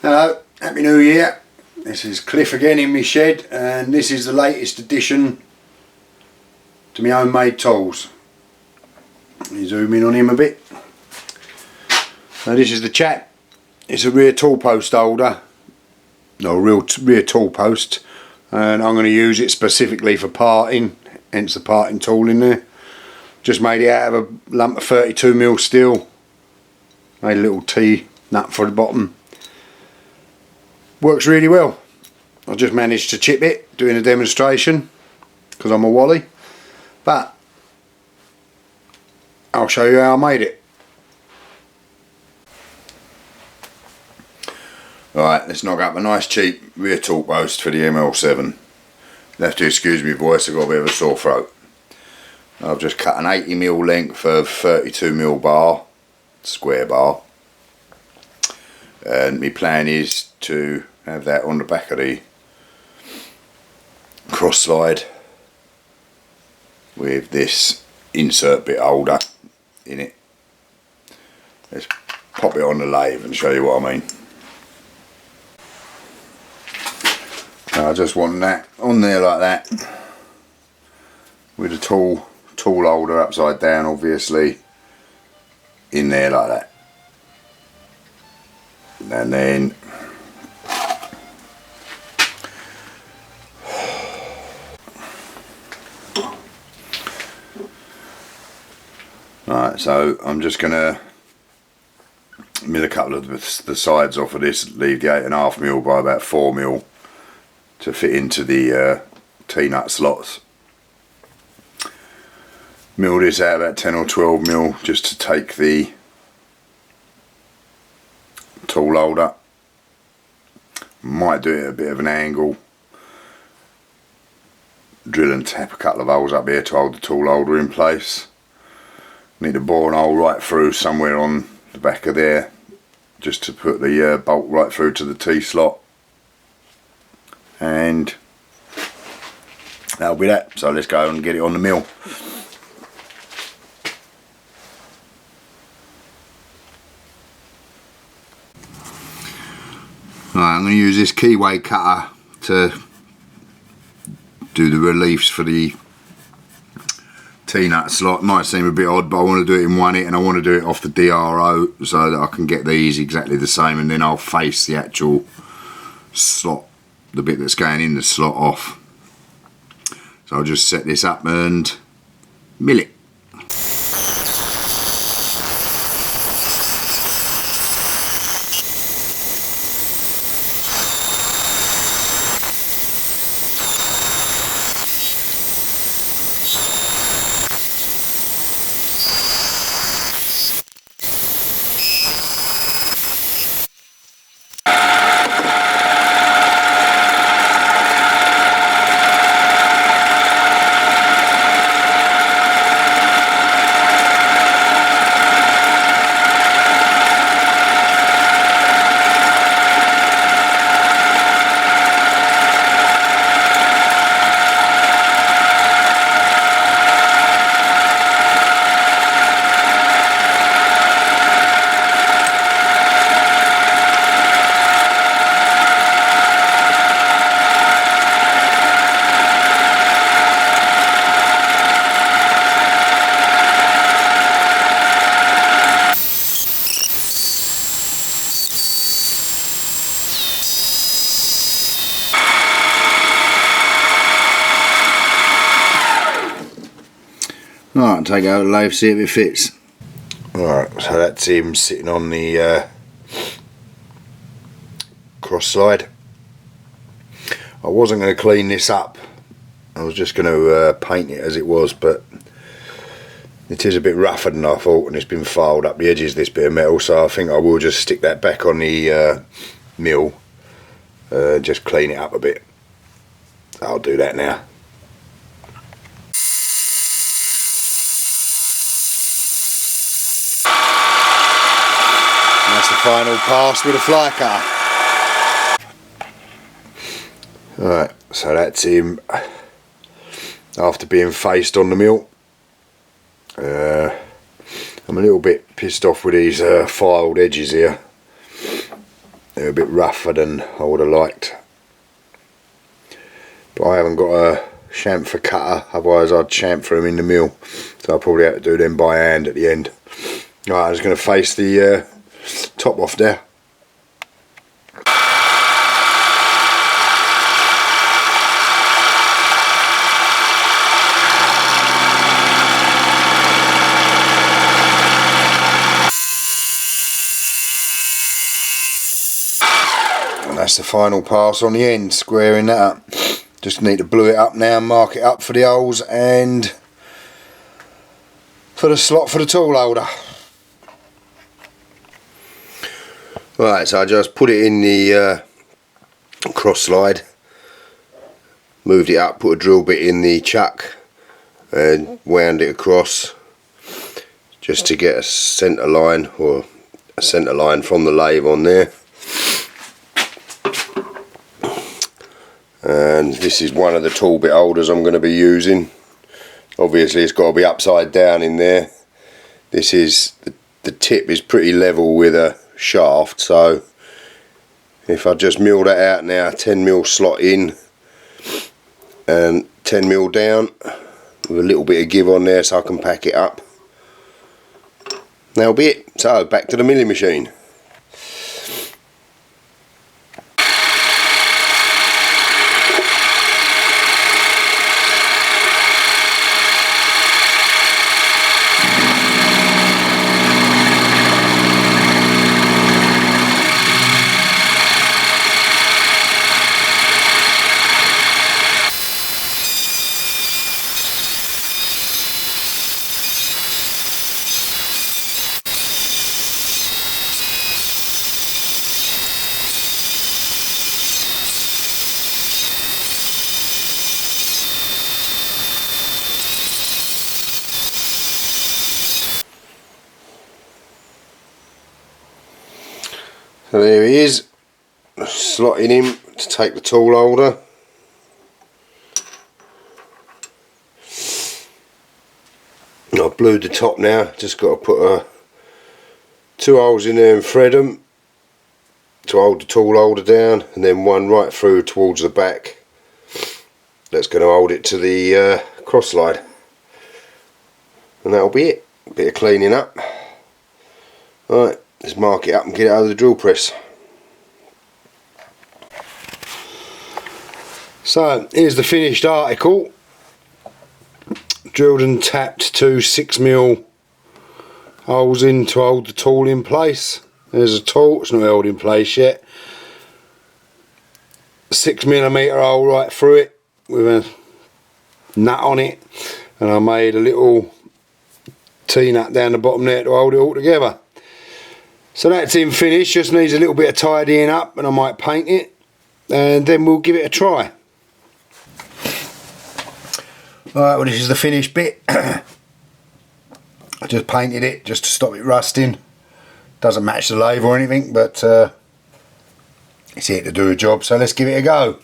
Hello, Happy New Year. This is Cliff again in my shed, and this is the latest addition to my homemade tools. Let me zoom in on him a bit. Now this is the chap. It's a rear tool post holder, no, rear tool post, and I'm going to use it specifically for parting, hence the parting tool in there. Just made it out of a lump of 32mm steel, made a little T-nut for the bottom. Works really well. I just managed to chip it doing a demonstration because I'm a wally, but I'll show you how I made it. Alright, let's knock up a nice cheap rear tool post for the ML7. You'll have to excuse me voice, I've got a bit of a sore throat. I've just cut an 80mm length of 32mm bar, square bar, and my plan is to have that on the back of the cross slide with this insert bit holder in it. Let's pop it on the lathe and show you what I mean. Now I just want that on there like that, with the tool holder upside down, obviously, in there like that. And then right, so I'm just gonna mill a couple of the sides off of this, leave the 8.5mm by about 4mm to fit into the T-nut slots. Mill this out about 10 or 12mm just to take the tool holder. Might do it at a bit of an angle. Drill and tap a couple of holes up here to hold the tool holder in place. Need to bore an hole right through somewhere on the back of there, just to put the bolt right through to the T-slot. And that'll be that. So let's go and get it on the mill. Right, I'm going to use this keyway cutter to do the reliefs for the T-nut slot. Might seem a bit odd, but I want to do it in one hit, and I want to do it off the DRO so that I can get these exactly the same, and then I'll face the actual slot, the bit that's going in the slot, off. So I'll just set this up and mill it. Alright, take it out of the lathe, see if it fits. Alright, so that's him sitting on the cross slide. I wasn't going to clean this up, I was just going to paint it as it was, but it is a bit rougher than I thought, and it's been filed up the edges, this bit of metal, so I think I will just stick that back on the mill, just clean it up a bit. I'll do that now. That's the final pass with a fly cutter. Alright, so that's him after being faced on the mill. I'm a little bit pissed off with these filed edges here. They're a bit rougher than I would have liked, but I haven't got a chamfer cutter, otherwise I'd chamfer them in the mill, so I'll probably have to do them by hand at the end. Right, I'm just going to face the top off there. And that's the final pass on the end, squaring that up. Just need to blue it up now, mark it up for the holes and for the slot for the tool holder. Right, so I just put it in the cross slide, moved it up, put a drill bit in the chuck and wound it across just to get a centre line, or a centre line from the lathe on there. And this is one of the tool bit holders I'm going to be using. Obviously it's got to be upside down in there. This is, the tip is pretty level with a shaft, so if I just mill that out now, 10mm slot in and 10mm down with a little bit of give on there so I can pack it up. That'll be it. So back to the milling machine. So there he is, slotting him to take the tool holder. I've blued the top now, just got to put two holes in there and thread them to hold the tool holder down, and then one right through towards the back that's going to hold it to the cross slide, and that'll be it. A bit of cleaning up. Right, let's mark it up and get it out of the drill press. So here's the finished article. Drilled and tapped 2 6mm holes in to hold the tool in place. There's a tool, it's not held in place yet. 6mm hole right through it with a nut on it, and I made a little T-nut down the bottom there to hold it all together. So that's in finish, just needs a little bit of tidying up, and I might paint it and then we'll give it a try. Alright, well, this is the finished bit. I just painted it just to stop it rusting. Doesn't match the lathe or anything, but it's here to do a job, so let's give it a go.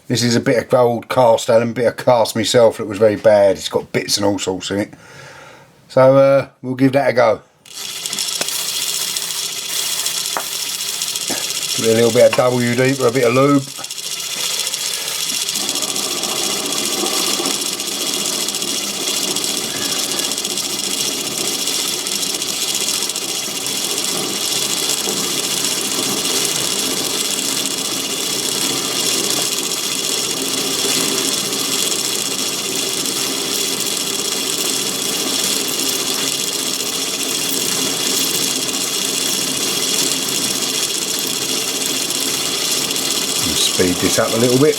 This is a bit of old cast Allen, bit of cast myself that was very bad. It's got bits and all sorts in it. So we'll give that a go. Give it a little bit of WD for a bit of lube. Speed this up a little bit.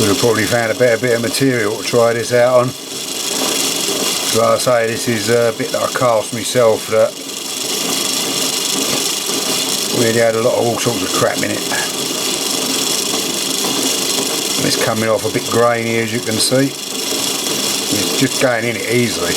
Would have probably found a better bit of material to try this out on. Like I say, this is a bit that I cast myself that really had a lot of all sorts of crap in it. It's coming off a bit grainy, as you can see. It's just going in it easily.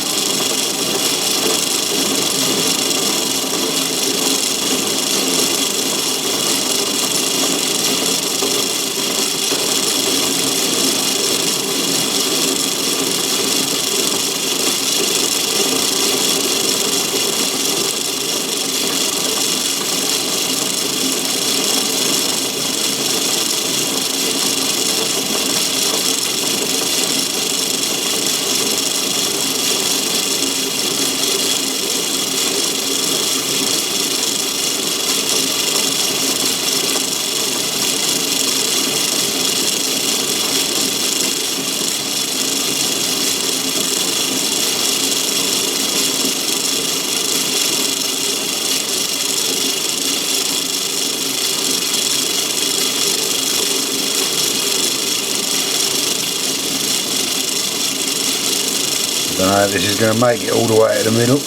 I don't know if this is going to make it all the way to the middle.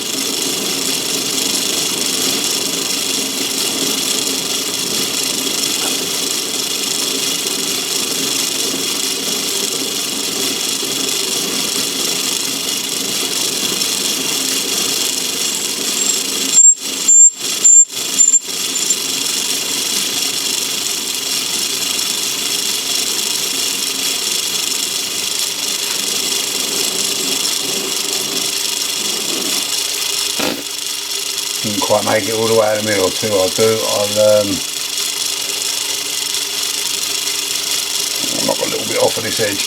Didn't quite make it all the way to the middle. Too I'll knock a little bit off of this edge.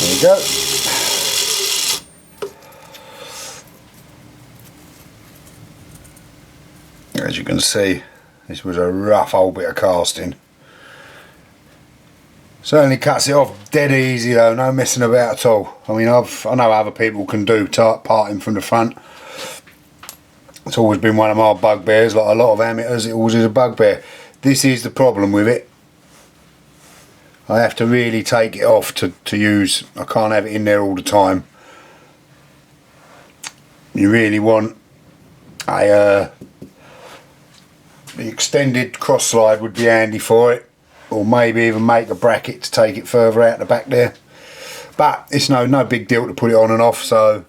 There you go. As you can see, this was a rough old bit of casting. Certainly cuts it off dead easy though, no messing about at all. I mean, I know other people can do parting from the front. It's always been one of my bugbears, like a lot of amateurs, it always is a bugbear. This is the problem with it. I have to really take it off to use. I can't have it in there all the time. You really want a the extended cross slide would be handy for it, or maybe even make a bracket to take it further out the back there. But it's no big deal to put it on and off, so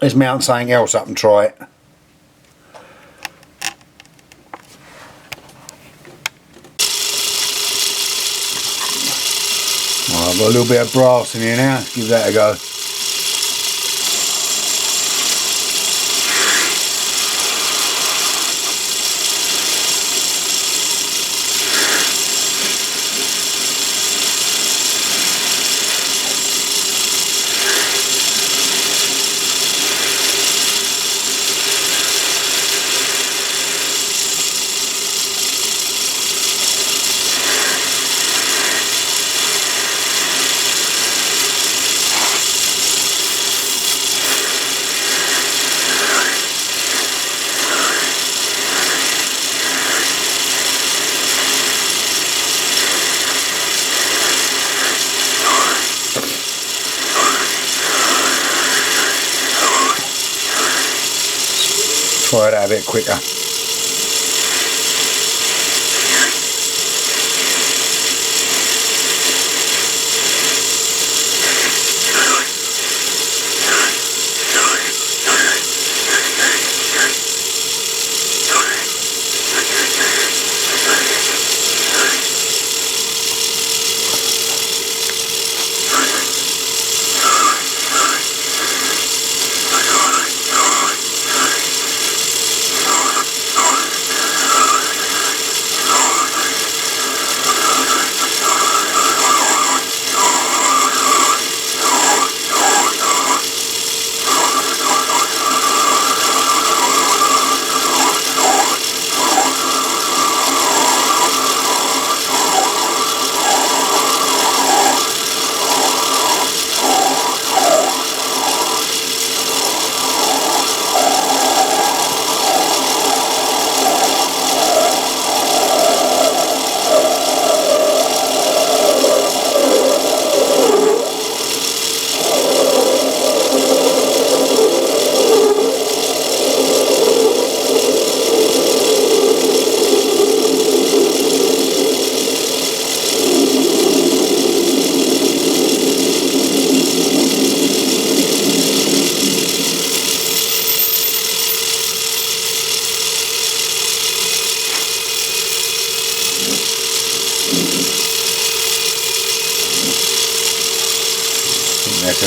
let's mount something else up and try it. Well, I've got a little bit of brass in here now, give that a go. Try that a bit quicker.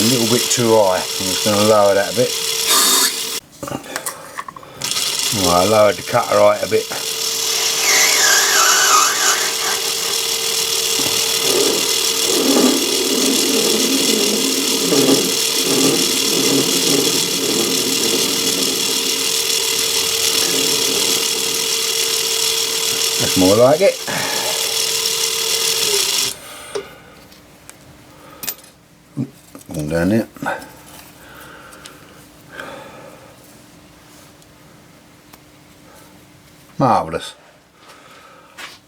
little bit too high. I'm just going to lower that a bit. Right, I lowered the cutter height a bit. That's more like it. All down there. Marvellous.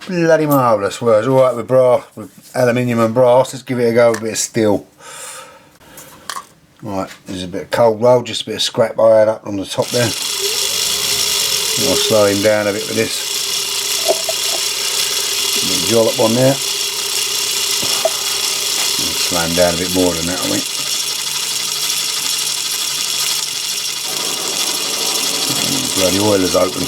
Bloody marvellous. Well, it's alright with brass, with aluminium and brass. Let's give it a go with a bit of steel. Right, there's a bit of cold roll, just a bit of scrap I had up on the top there. I'll slow him down a bit with this. A little jollop on there. I'll slow him down a bit more than that, I think. Bloody oiler's open.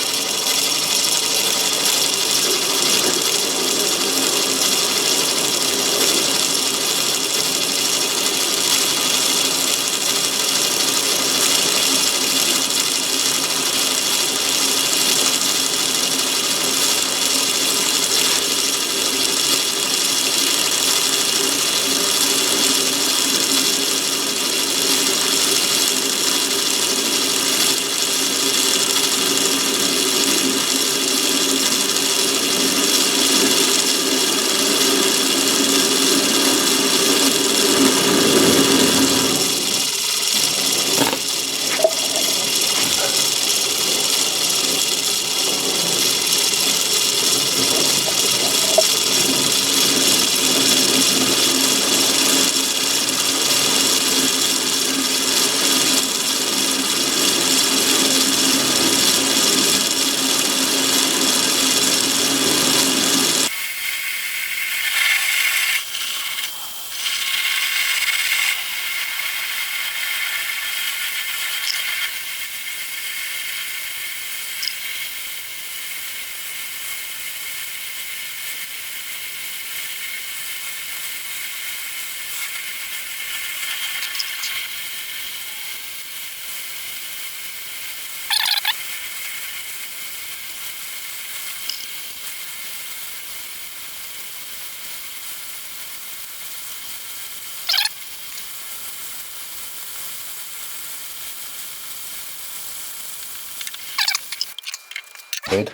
Bed.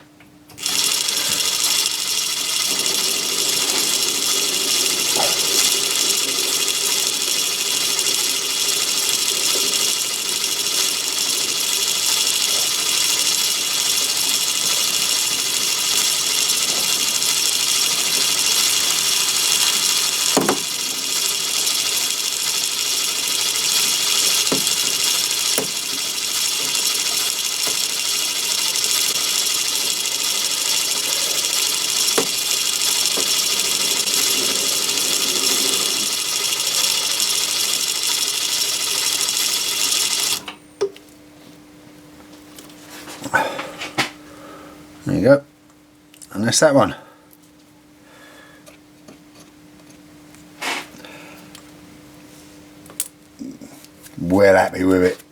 There you go, and that's that one. Well happy with it.